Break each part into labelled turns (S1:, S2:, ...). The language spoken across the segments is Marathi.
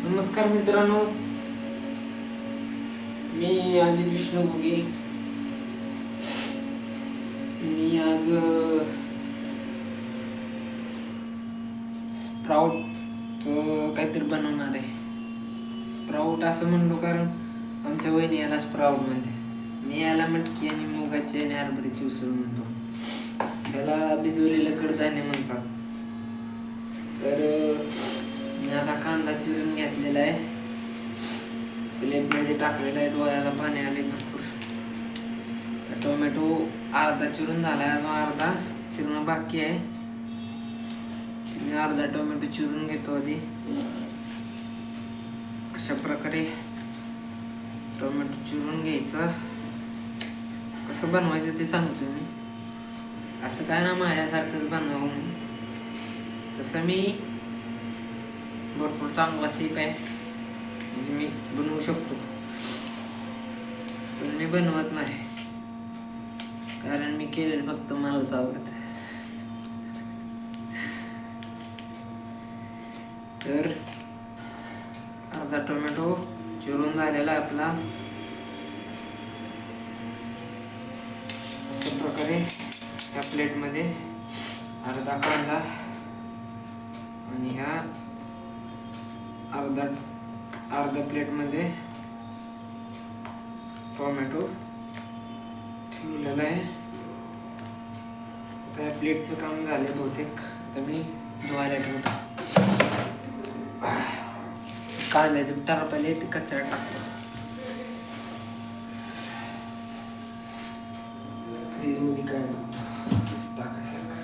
S1: नमस्कार मित्रांनो, मी अजित विष्णू बुगे. मी आज स्प्राउट काहीतरी बनवणार आहे. स्प्राउट असं म्हणलो कारण आमच्या वहिनी याला स्प्राउट म्हणते, मी याला मटकी आणि मुगाची आणि हरभऱ्याची उसळ म्हणतो. त्याला भिजवलेलं कडधान्य म्हणतात. तर मी आता कांदा चिरून घेतलेला आहे, प्लेटमध्ये टाकलेला आहे. डोळ्याला पाणी आले भरपूर. टोमॅटो अर्धा चिरून झाला आहे, अजून अर्धा चिरून बाकी आहे. मी अर्धा टोमॅटो चिरून घेतो आधी. अशा प्रकारे टोमॅटो चिरून घ्यायचं. कसं बनवायचं ते सांगतो मी. असं काय ना माझ्यासारखंच बनवावं म्हणून. तसं मी भरपूर चांगला शेफ आहे, म्हणजे मी बनवू शकतो, पण मी बनवत नाही कारण मी केलेलं फक्त मलाच आवडत. तर अर्धा टोमॅटो चिरून झालेला आपला. अशा प्रकारे ह्या प्लेटमध्ये अर्धा कांदा आणि ह्या अर्धा प्लेटमध्ये टोमॅटो ठेवलेला आहे. आता या प्लेटचं काम झालं बहुतेक. आता मी धुवायला ठेवतो. कांद्याचे टारपाले ते कचरा टाकतो. फ्रीजमध्ये काय बघतो टाकायसारखं.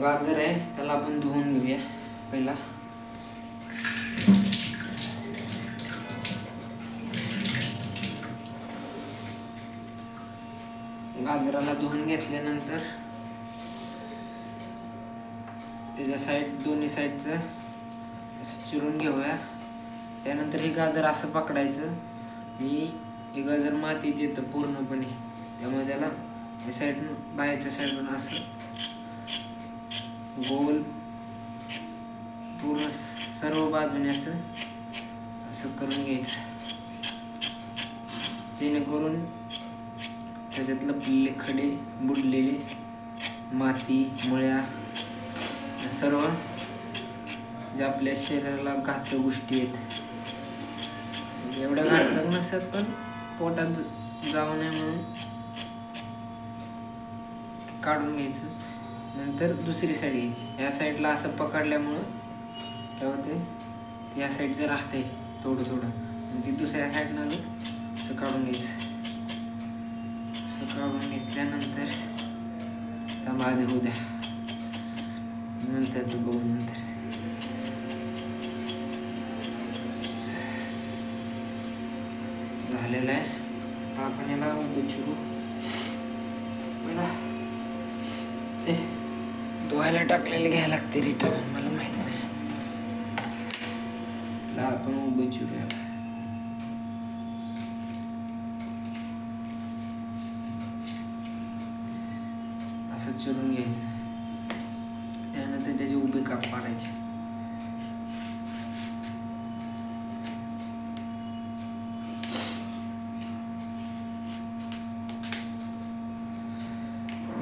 S1: गाजर आहे, त्याला आपण धुवून घेऊया पहिला. गाजराला धुवून घेतल्यानंतर त्याच्या दोन्ही साईडचं असं चिरून घेऊया. त्यानंतर हे गाजर असं पकडायचं आणि हे गाजर मातीत येतं पूर्णपणे, त्यामुळे त्याला या साईडून बाहेरच्या साईडून असं गोल पूर्ण सर्व बाजूने असं करून घ्यायचं, जेणेकरून त्याच्यात लपलेले खडे, बुडलेले माती, मुळ्या, सर्व ज्या आपल्या शरीराला घातक गोष्टी आहेत, एवढ्या घातक नसतात पण पोटात जाऊ नये म्हणून काढून घ्यायचं. नंतर दुसरी साईड घ्यायची. ह्या साईडला असं पकडल्यामुळं काय होते, ह्या साईडचं राहतंय थोडं थोडं, आणि ती दुसऱ्या साईडनं असं काढून घ्यायचं. असं काढून घेतल्यानंतर त्या आधी होऊ द्या, नंतर बघू. नंतर झालेलं आहे. आता आपण याला चिरू. धुवायला टाकलेले घ्यायला लागते रिटर्न, मला माहित नाही. आपण उभं चिरूया. असं चिरून घ्यायचं. त्यानंतर त्याचे उभे काप पाडायचे.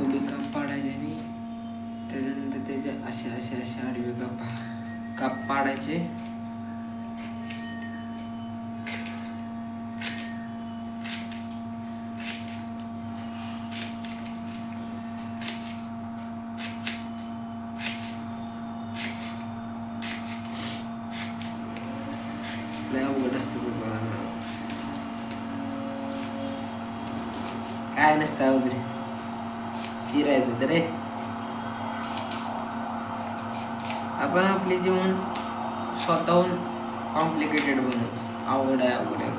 S1: उभे काप पाडायचे आणि त्याच्यानंतर त्याचे असे आडवे काप पाडायचे. लय अवघड असतं बाबा, काय नसतं अवघड. चिरायचं रे. आपण आपले जेवण स्वतःहून कॉम्प्लिकेटेड बनवतो. अवघड आहे अवघड आहे,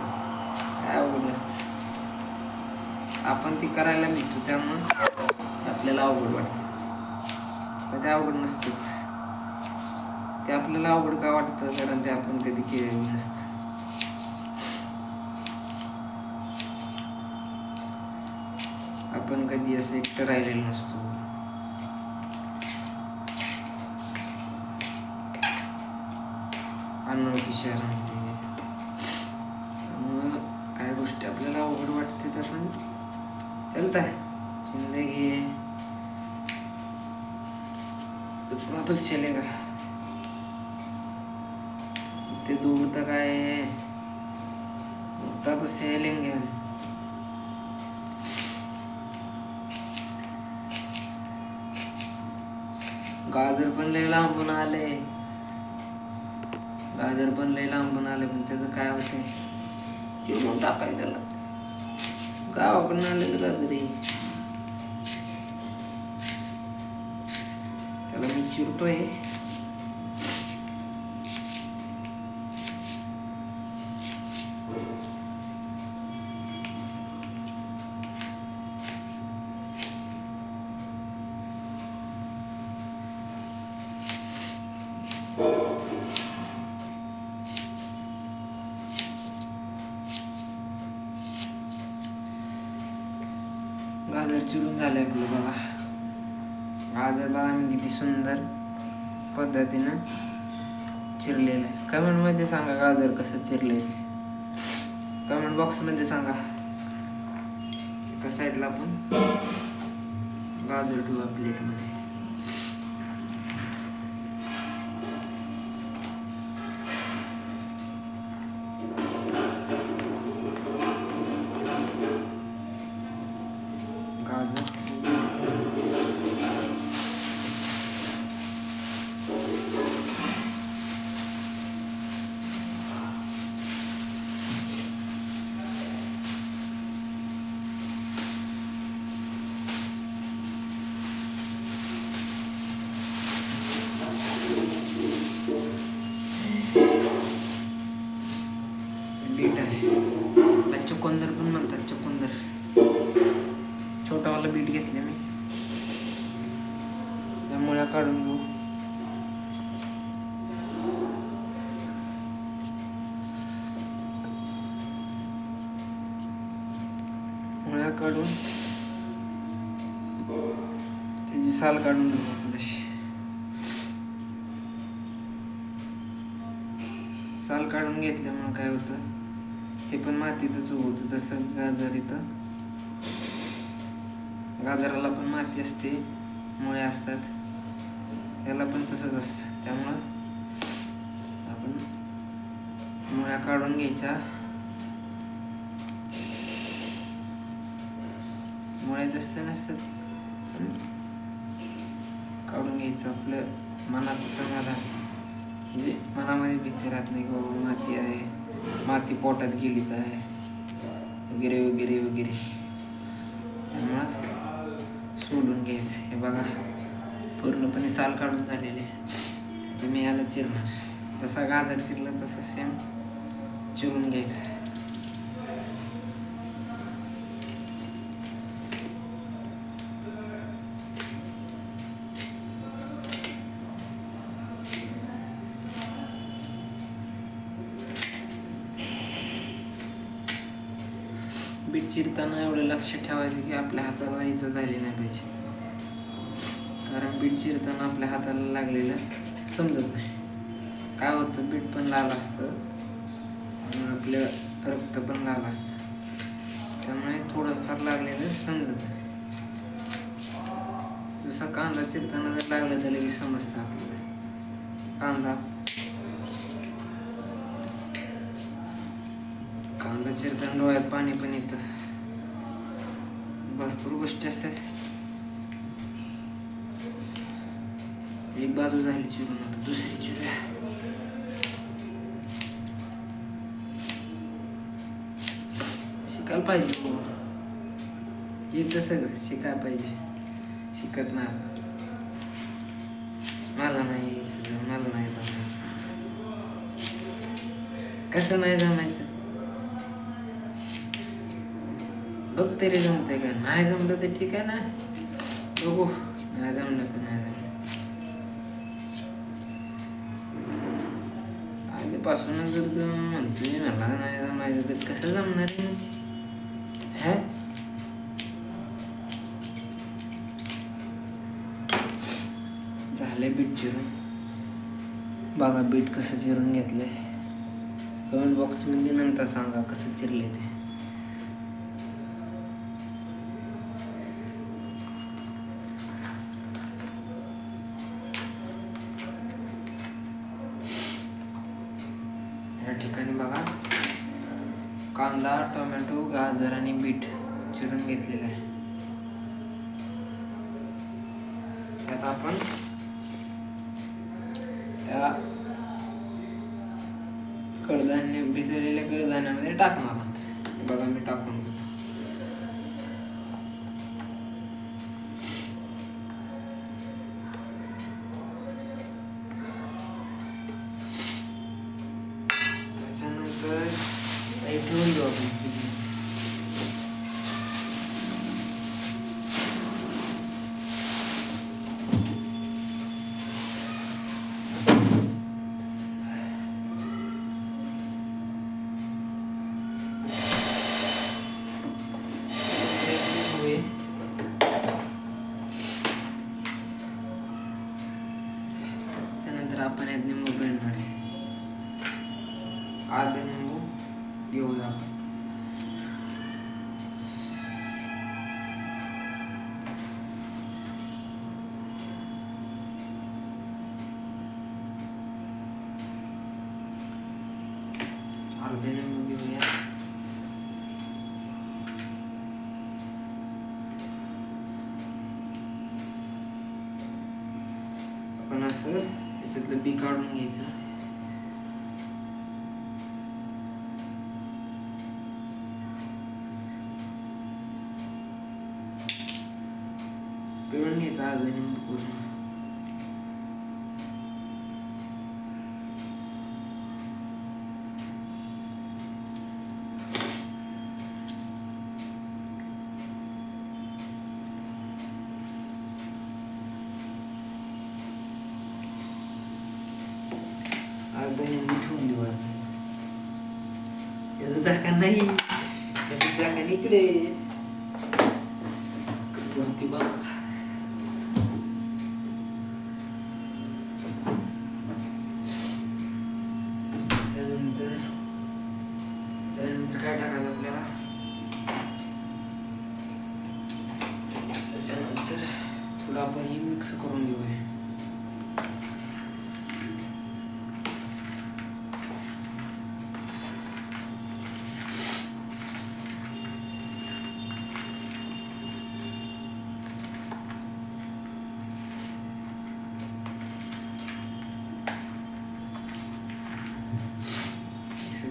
S1: काय अवघड नसतं. आपण ती करायला भेटतो त्यामुळं आपल्याला अवघड वाटतं, पण ते अवघड नसतंच. ते आपल्याला अवघड का वाटतं, कारण ते आपण कधी केलेलं नसतं. आपण कधी असं एकटं राहिलेलं नसतो. अनोळखी शहरामध्ये त्यामुळं काय गोष्टी आपल्याला अवघड वाटते तर पण चलता है, जिंदगी है, उतना तो चलेगा. ते दूर तक आए हैं, उतना तो सह लेंगे हम. गाजर पण लय लांबून आले, गाजर पण लय लांबून आले, पण त्याचं काय होते, चिरून टाकाय त्याला. गावाकडून आलेलं गाजरी त्याला मी चिरतोय. गाजर चिरून झालंय आपलं बघा. गाजर बघा मी किती सुंदर पद्धतीनं चिरलेलं आहे. कमेंटमध्ये सांगा गाजर कसं चिरलंय ते, कमेंट बॉक्समध्ये सांगा. एका साईडला आपण गाजर ठेवू प्लेटमध्ये. गाजर बीट आहे, चुकंदर पण म्हणतात, चुकंदर. छोटावाला बीट घेतले मी, त्या मुळ्या काढून घेऊ. मुळ्या काढून त्याची साल काढून घेऊ आपण अशी. साल काढून घेतल्यामुळे काय होतं, हे पण मातीतच उगवतं. जसं गाजर, इथं गाजराला पण माती असते, मुळे असतात, याला पण तसंच असतं. त्यामुळं आपण मुळ्या काढून घ्यायच्या. मुळ्या जास्त नसतात, काढून घ्यायचं. आपलं मनाचं समाधान, म्हणजे मनामध्ये भीती राहत नाही की बाबा माती आहे, माती पोटात गेली काय वगैरे वगैरे वगैरे. त्यामुळं सोडून घ्यायचं. हे बघा पूर्णपणे साल काढून झालेले. तुम्ही याला चिरणार, जसा गाजर चिरला तसं सेम चिरून घ्यायचं. बीट चिरताना एवढं लक्ष ठेवायचं की आपल्या हाताला इजा झाली नाही पाहिजे, कारण बीट चिरताना आपल्या हाताला लागलेलं समजत नाही. काय होतं, बीट पण लाल असतं आणि आपलं रक्त पण लाल असतं, त्यामुळे थोडंफार लागलेलं समजत नाही. जसं कांदा चिरताना जर लागलं तर लगेच समजतं आपल्याला. कांदा चिरताना डोळ्यात पाणी पण येतं. भरपूर गोष्टी असतात. एक बाजू झाली चिरून, आता दुसरी चिरूया. शिकायला पाहिजे, येतं सगळं, शिकायला पाहिजे. शिकत नाही, मला नाही यायचं, मला नाही जमायचं. कसं नाही जमायचं? बघ तरी जमतंय का? नाही जमलं तर ठीक आहे ना, बघू. नाही जमलं तर नाही जमलं. आधीपासूनच जर तू म्हणतोय मला नाही जमायचं तर कसं जमणार आहे? हे झालंय बीट चिरून. बघा बीट कसं चिरून घेतलंय. कमेंट बॉक्समध्ये नंतर सांगा कसं चिरले ते. या ठिकाणी बघा कांदा, टोमॅटो, गाजर आणि बीट चिरून घेतलेलं आहे. त्यात आपण त्या कडधान्य भिजवलेल्या कडधान्यामध्ये टाकणार आहोत. बघा मी टाकून घेतो. त्याच्यानंतर ठेवून देऊ आपण. त्यानंतर आपण यात निंबू पिळणार आहे. आधी निंबू घेऊया आपण. अर्धे लिंबू घेऊया. आपण असं याच्यातलं बी काढून घ्यायचं. पिळून घ्यायचं अर्धे लिंबू पूर्ण. अर्धा लिंबू ठेवून देऊ आपण. याचं झाकण नाही, याचं झाकण इकडे वरती बघा. त्यानंतर काय टाकायचं आपल्याला? त्याच्यानंतर थोडं आपण हे मिक्स करून घेऊया.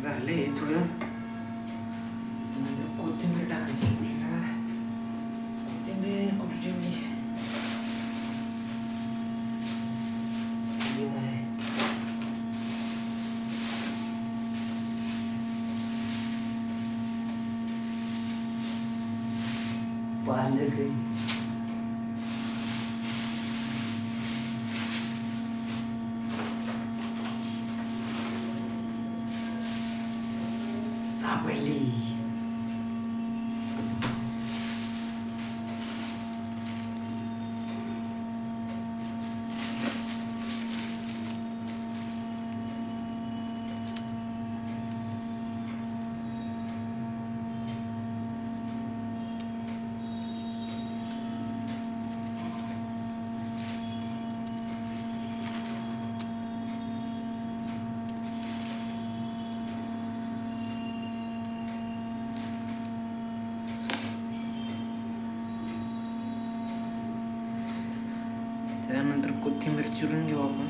S1: झाले थोडं. कोथिंबीर टाकायची आपल्याला. कोथिंबीर कुठली पालक सापडली. त्यानंतर कोथिंबीर चिरून घेऊ आपण.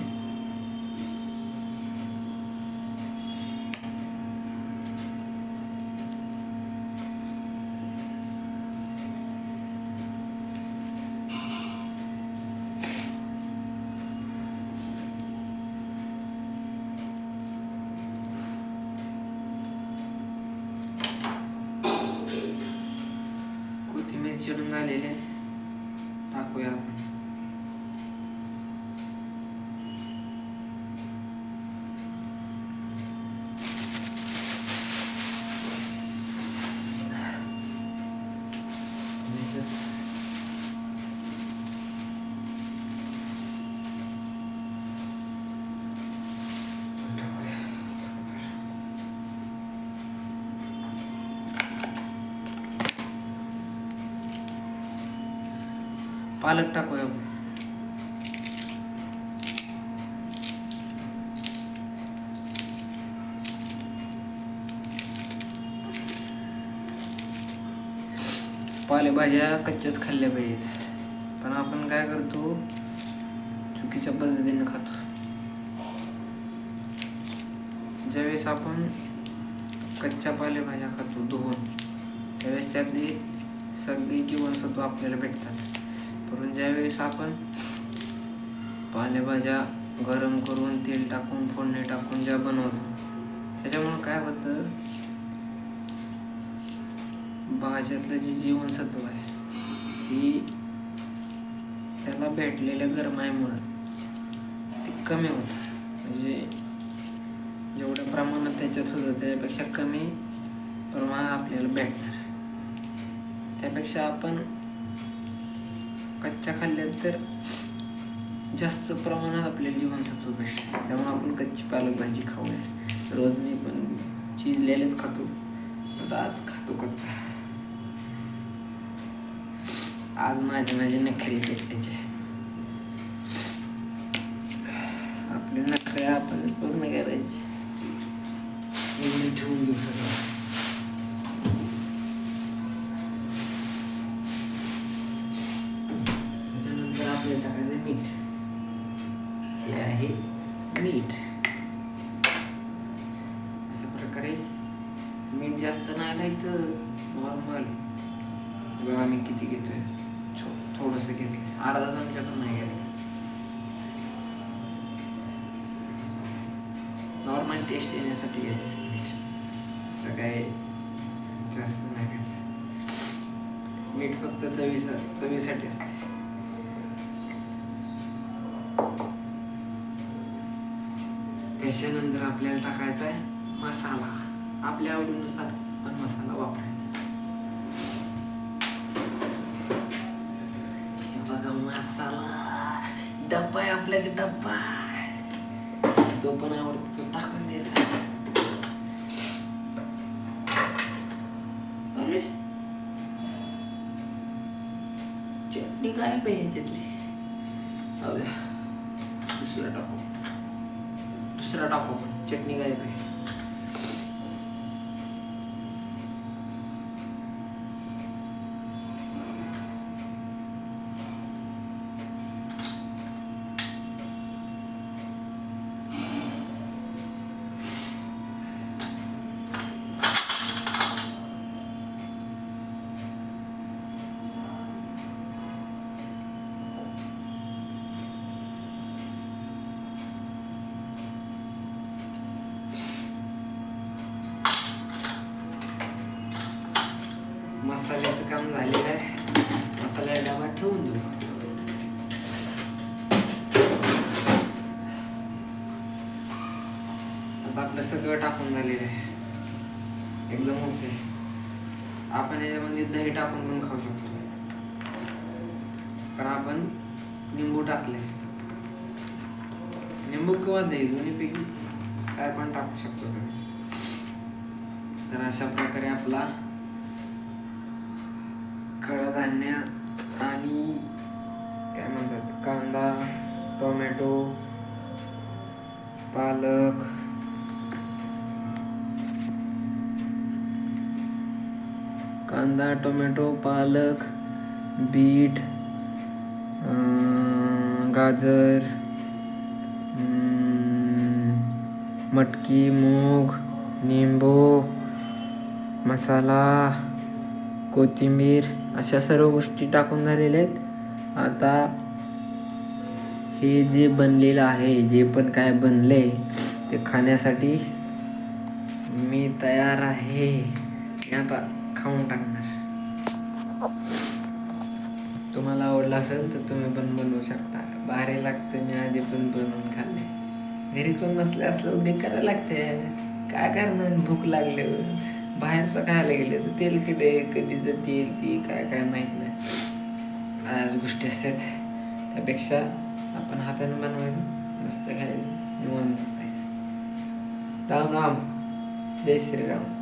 S1: चिरून झालेले टाकूया आपण. पालक टाकूया आपण. पालेभाज्या कच्च्याच खाल्ल्या पाहिजेत, पण आपण काय करतो, चुकीच्या पद्धतीने खातो. ज्यावेळेस आपण कच्च्या पालेभाज्या खातो धुवून, त्यावेळेस त्यातली सगळी जीवनसत्व आपल्याला भेटतात. परंतु ज्यावेळेस आपण पालेभाज्या गरम करून तेल टाकून फोडणी टाकून ज्या बनवतो, त्याच्यामुळं काय होतं, भाज्यातलं जे जीवनसत्व आहे ती त्याला भेटलेल्या गरमाईमुळं ते कमी होतं. म्हणजे जेवढ्या प्रमाणात त्याच्यात होतं त्यापेक्षा कमी प्रमाणात आपल्याला भेटणार. त्यापेक्षा आपण कच्च्या खाल्ल्यात तर जास्त प्रमाणात आपल्याला जीवनसत्व भेटतं. त्यामुळे आपण कच्ची पालक भाजी खाऊया. रोज मी पण शिजलेलेच खातो, आता आज खातो कच्चा. आज माझे नखरे पेटण्याचे. आपले नखरे आपणच पूर्ण करायचे. ठेवून देऊ सगळं. त्याच्यानंतर आपल्याला टाकायचं मीठ. हे आहे मीठ. अशा प्रकारे मीठ जास्त नाही घ्यायचं, नॉर्मल. बघा मी किती घेतोय, थोडंसं घेतलं, अर्धा चमचा पण नाही घेतलं. नॉर्मल टेस्ट येण्यासाठी घ्यायचं मीठ, असं काय जास्त नाही घ्यायचं. मीठ फक्त चवीसाठी असते. त्याच्यानंतर आपल्याला टाकायचा आहे मसाला. आपल्या आवडीनुसार पण मसाला वापरायचा. हे बघा मसाला डब्बा आहे आपल्याकडे, डब्बा जो पण आवडतो तो टाकून द्यायचा. अरे चटणी काय पाहिजे, दुसरा टाकू आपण. चटणी काय पाहिजे, मसाल्याचं काम झालेलं आहे. मसाला डबा ठेवून देऊ. आता आपलं सगळं टाकून झालेलं आहे, एकदम ओके. आपण याच्यामध्ये दही टाकून पण खाऊ शकतो, कारण आपण लिंबू टाकले. लिंबू किंवा दही दोन्हीपैकी काय पण टाकू शकतो तुम्ही. तर अशा प्रकारे आपला कडधान्य आणि काय म्हणतात, कांदा, टोमॅटो, पालक, बीट, गाजर, मटकी, मूग, निंबू, मसाला, कोथिंबीर, अशा सर्व गोष्टी टाकून झालेल्या आहेत. आता हे जे बनलेलं आहे, जे पण काय बनले ते खाण्यासाठी मी तयार आहे. आता खाऊन टाकणार. तुम्हाला आवडलं असेल तर तुम्ही पण बनवू शकता. भारी लागतं. मी आधी पण बनवून खाल्ले. घरी कोण नसले असलं उद्योग करायला लागते. काय करणार भूक लागल्यावर. बाहेरचं खायला गेलं तर तेलकट आहे, कधीचं तेल ती काय काय माहीत नाही. आज गोष्टी असतात. त्यापेक्षा आपण हाताने बनवायचं, मस्त खायचं, निवांत खायचं. राम राम. जय श्रीराम.